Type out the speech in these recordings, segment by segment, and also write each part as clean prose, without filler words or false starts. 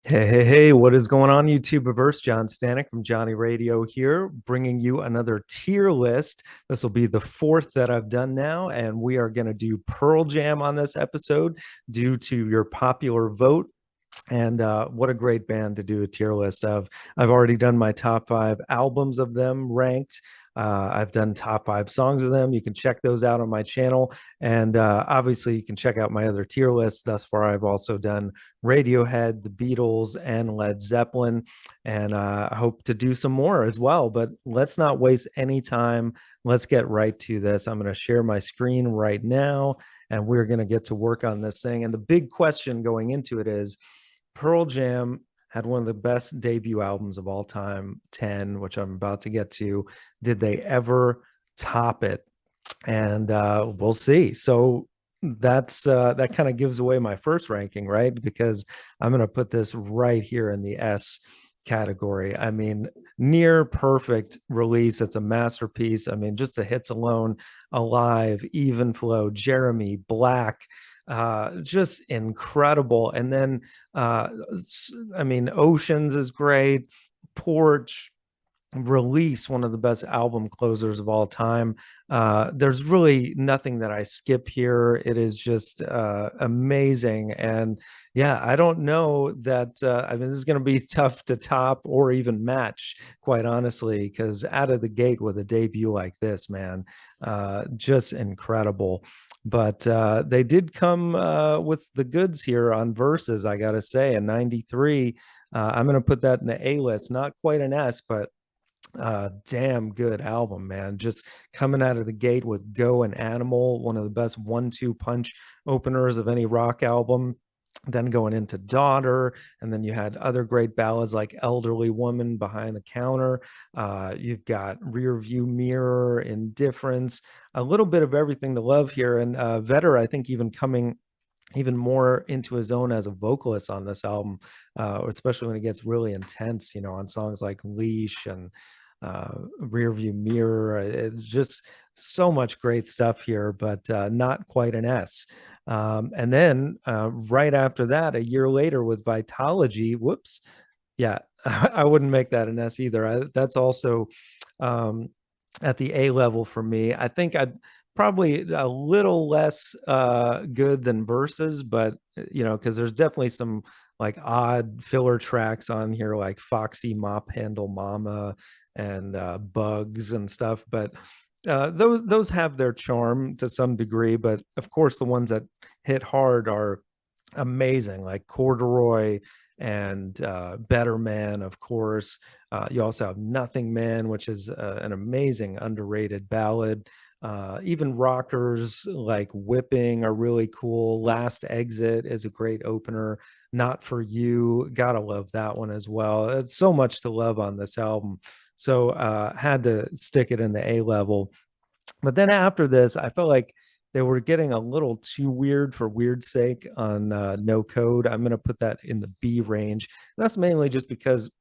Hey, what is going on, YouTubeverse? John Stanek from Johnny Radio here, bringing you another tier list. This will be the fourth that I've done now, and we are going to do Pearl Jam on this episode due to your popular vote. And what a great band to do a tier list of. I've already done my top five albums of them ranked. I've done top five songs of them. You can check those out on my channel. And obviously, you can check out my other tier lists. Thus far, I've also done Radiohead, the Beatles, and Led Zeppelin. And I hope to do some more as well. But let's not waste any time. Let's get right to this. I'm going to share my screen right now, and we're going to get to work on this thing. And the big question going into it is, Pearl Jam had one of the best debut albums of all time, 10, which I'm about to get to. Did they ever top it? And we'll see. So that kind of gives away my first ranking, right? Because I'm going to put this right here in the S category. I mean, near perfect release. It's a masterpiece. I mean, just the hits alone: Alive, Even Flow, Jeremy, Black, just incredible. And then I mean, Oceans is great. Porch, Release, one of the best album closers of all time. There's really nothing that I skip here. It is just amazing. And yeah, I don't know that, I mean, this is going to be tough to top or even match, quite honestly, because out of the gate with a debut like this, man, just incredible. But they did come with the goods here on Verses, I got to say, in 93. I'm going to put that in the A list, not quite an S, but damn good album, man. Just coming out of the gate with Go and Animal, one of the best 1-2 punch openers of any rock album. Then going into Daughter, and then you had other great ballads like Elderly Woman, Behind the Counter. You've got Rear View Mirror, Indifference, a little bit of everything to love here. And Vetter, I think, even coming even more into his own as a vocalist on this album, especially when it gets really intense, on songs like Leash and Rear View Mirror. It's just so much great stuff here, but not quite an S. And then right after that, a year later with Vitology, whoops, yeah, I wouldn't make that an S either. That's also um, at the A level for me. I think I'd probably a little less good than Verses, but because there's definitely some like odd filler tracks on here, like Foxy Mop Handle Mama and Bugs and stuff. But those have their charm to some degree. But of course, the ones that hit hard are amazing, like Corduroy and Better Man, of course. You also have Nothing Man, which is an amazing underrated ballad. Even rockers like Whipping are really cool. Last Exit is a great opener. Not For You, gotta love that one as well. It's so much to love on this album. So had to stick it in the A level. But then after this, I felt like they were getting a little too weird for weird's sake on No Code. I'm going to put that in the B range. And that's mainly just because,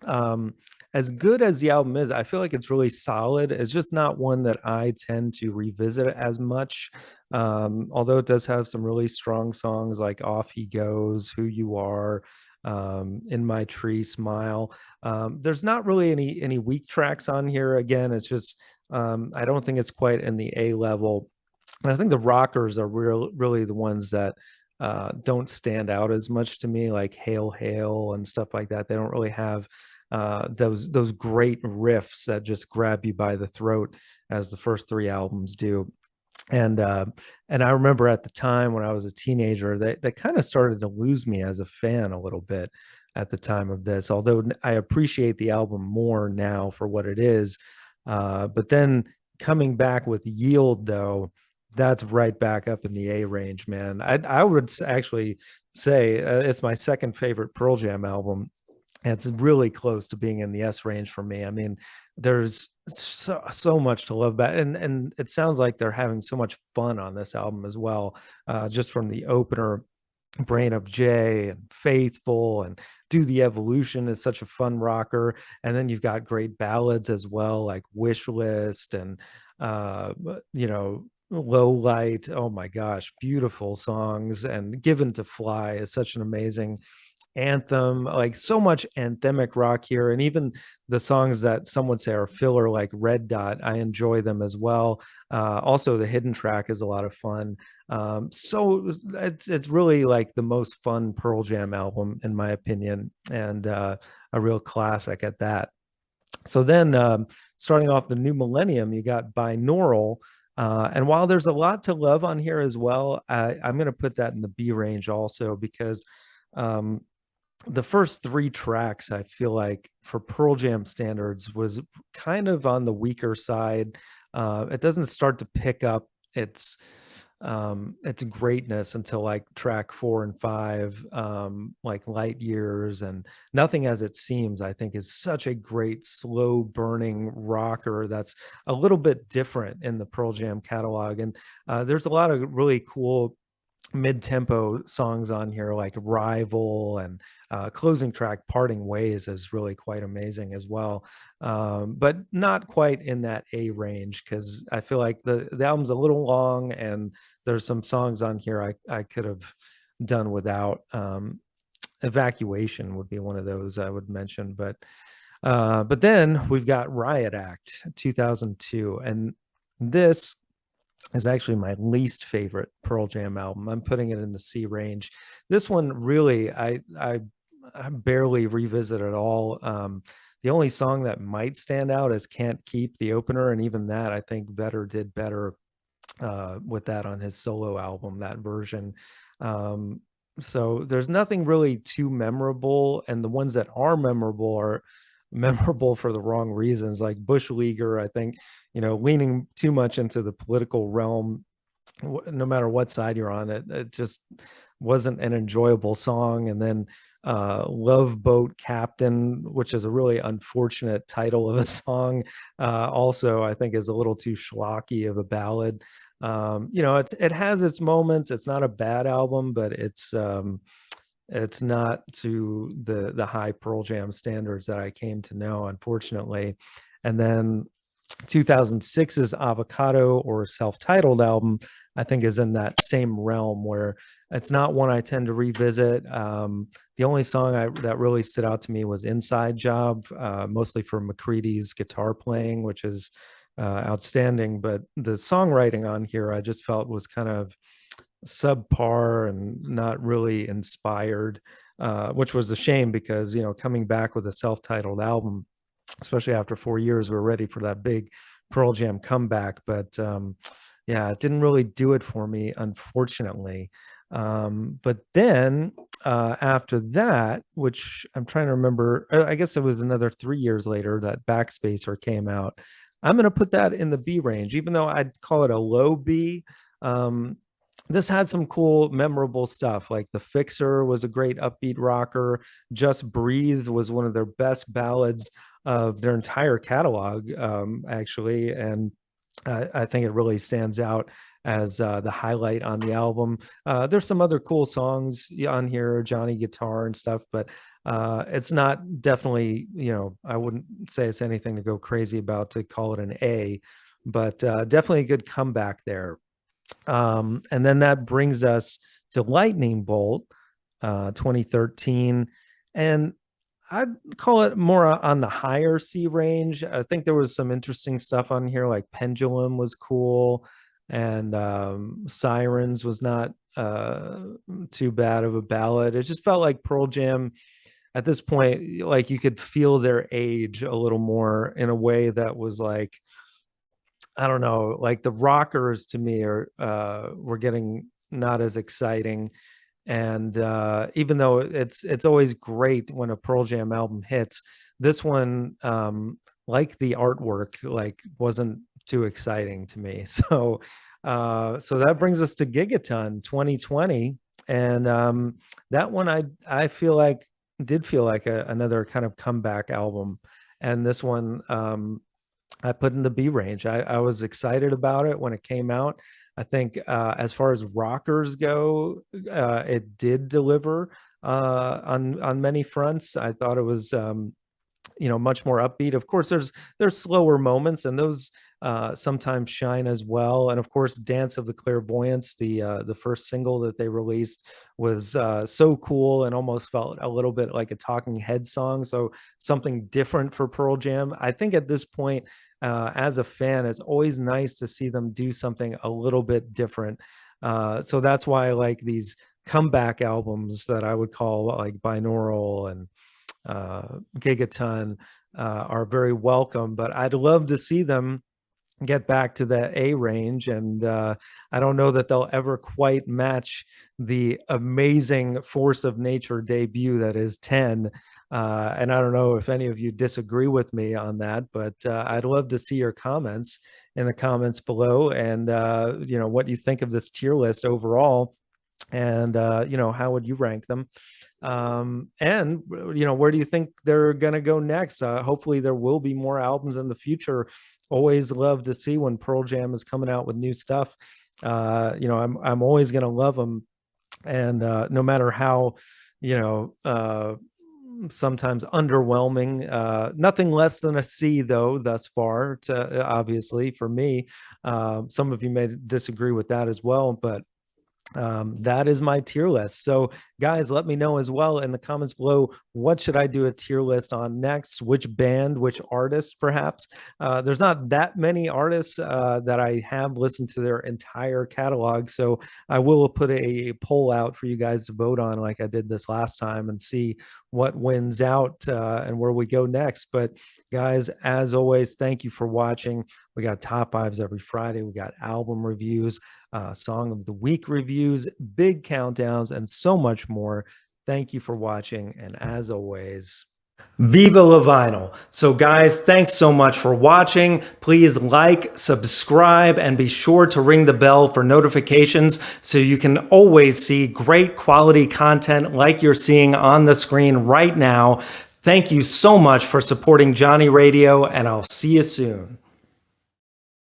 um, as good as the album is, I feel like it's really solid. It's just not one that I tend to revisit as much. Although it does have some really strong songs like Off He Goes, Who You Are, In My Tree, Smile. There's not really any weak tracks on here. Again, it's just I don't think it's quite in the A level. And I think the rockers are really the ones that don't stand out as much to me, like Hail Hail and stuff like that. They don't really have those great riffs that just grab you by the throat as the first three albums do. And and I remember at the time when I was a teenager, they kind of started to lose me as a fan a little bit at the time of this. Although I appreciate the album more now for what it is, but then coming back with Yield, though, that's right back up in the A range, man. I would actually say it's my second favorite Pearl Jam album. And it's really close to being in the S range for me. I mean, there's so much to love about it. And it sounds like they're having so much fun on this album as well. Just from the opener, Brain of Jay and Faithful and Do the Evolution is such a fun rocker. And then you've got great ballads as well, like Wish List and uh, you know, Low Light. Oh my gosh, beautiful songs. And Given to Fly is such an amazing Anthem, like so much anthemic rock here. And even the songs that some would say are filler, like Red Dot, I enjoy them as well. Also, the hidden track is a lot of fun. So it's really like the most fun Pearl Jam album, in my opinion, and a real classic at that. So then, starting off the new millennium, you got Binaural. And while there's a lot to love on here as well, I'm going to put that in the B range also because um, the first three tracks, I feel like for Pearl Jam standards, was kind of on the weaker side. It doesn't start to pick up its greatness until like track 4 and 5, like Light Years and Nothing as It Seems. I think is such a great slow burning rocker that's a little bit different in the Pearl Jam catalog. And there's a lot of really cool mid-tempo songs on here like Rival, and closing track Parting Ways is really quite amazing as well, but not quite in that A range because I feel like the album's a little long and there's some songs on here I could have done without. Evacuation would be one of those I would mention, but then we've got Riot Act 2002, and this is actually my least favorite Pearl Jam album. I'm putting it in the C range. This one really, I barely revisit at all. The only song that might stand out is "Can't Keep," the opener, and even that I think Vedder did better with that on his solo album, that version. Um, so there's nothing really too memorable, and the ones that are memorable are memorable for the wrong reasons, like Bush Leaguer. I think, leaning too much into the political realm, no matter what side you're on, it just wasn't an enjoyable song. And then Love Boat Captain, which is a really unfortunate title of a song, also I think is a little too schlocky of a ballad. It has its moments. It's not a bad album, but it's not to the high Pearl Jam standards that I came to know, unfortunately. And then 2006's Avocado, or self-titled album, I think is in that same realm where it's not one I tend to revisit. The only song that really stood out to me was Inside Job, mostly for McCready's guitar playing, which is outstanding. But the songwriting on here I just felt was kind of subpar and not really inspired, which was a shame because, coming back with a self-titled album, especially after 4 years, we're ready for that big Pearl Jam comeback. But yeah, it didn't really do it for me, unfortunately. But then after that, which I'm trying to remember, I guess it was another 3 years later that Backspacer came out. I'm going to put that in the B range, even though I'd call it a low B. This had some cool, memorable stuff. Like The Fixer was a great upbeat rocker. Just Breathe was one of their best ballads of their entire catalog, actually. And I think it really stands out as the highlight on the album. There's some other cool songs on here, Johnny Guitar and stuff, but it's not definitely, I wouldn't say it's anything to go crazy about to call it an A, but definitely a good comeback there. And then that brings us to Lightning Bolt, 2013. And I'd call it more on the higher C range. I think there was some interesting stuff on here, like Pendulum was cool, and Sirens was not too bad of a ballad. It just felt like Pearl Jam at this point, like you could feel their age a little more in a way that was like, I don't know, like the rockers to me are were getting not as exciting. And even though it's always great when a Pearl Jam album hits, this one, like the artwork, like wasn't too exciting to me. So that brings us to Gigaton 2020, and that one I feel like did feel like another kind of comeback album, and this one I put in the B range. I was excited about it when it came out. I think as far as rockers go, it did deliver on many fronts. I thought it was much more upbeat. Of course, there's slower moments, and those sometimes shine as well. And of course, Dance of the Clairvoyants, the first single that they released, was so cool and almost felt a little bit like a Talking Heads song. So something different for Pearl Jam. I think at this point, as a fan, it's always nice to see them do something a little bit different. So that's why I like these comeback albums that I would call like Binaural and Gigaton are very welcome. But I'd love to see them get back to the A range, and I don't know that they'll ever quite match the amazing Force of Nature debut that is 10. And I don't know if any of you disagree with me on that, but I'd love to see your comments in the comments below, and what you think of this tier list overall, and how would you rank them, and where do you think they're going to go next? Hopefully there will be more albums in the future. Always love to see when Pearl Jam is coming out with new stuff. I'm always going to love them, and no matter how sometimes underwhelming, nothing less than a C though thus far, to obviously for me. Some of you may disagree with that as well, but that is my tier list. So guys, let me know as well in the comments below, what should I do a tier list on next? Which band, which artist perhaps? There's not that many artists that I have listened to their entire catalog, so I will put a poll out for you guys to vote on like I did this last time, and see what wins out and where we go next. But guys, as always, thank you for watching. We got top fives every Friday. We got album reviews, song of the week reviews, big countdowns, and so much more. Thank you for watching, and as always, Viva La Vinyl. So guys, thanks so much for watching. Please like, subscribe, and be sure to ring the bell for notifications so you can always see great quality content like you're seeing on the screen right now. Thank you so much for supporting Johnny Radio, and I'll see you soon.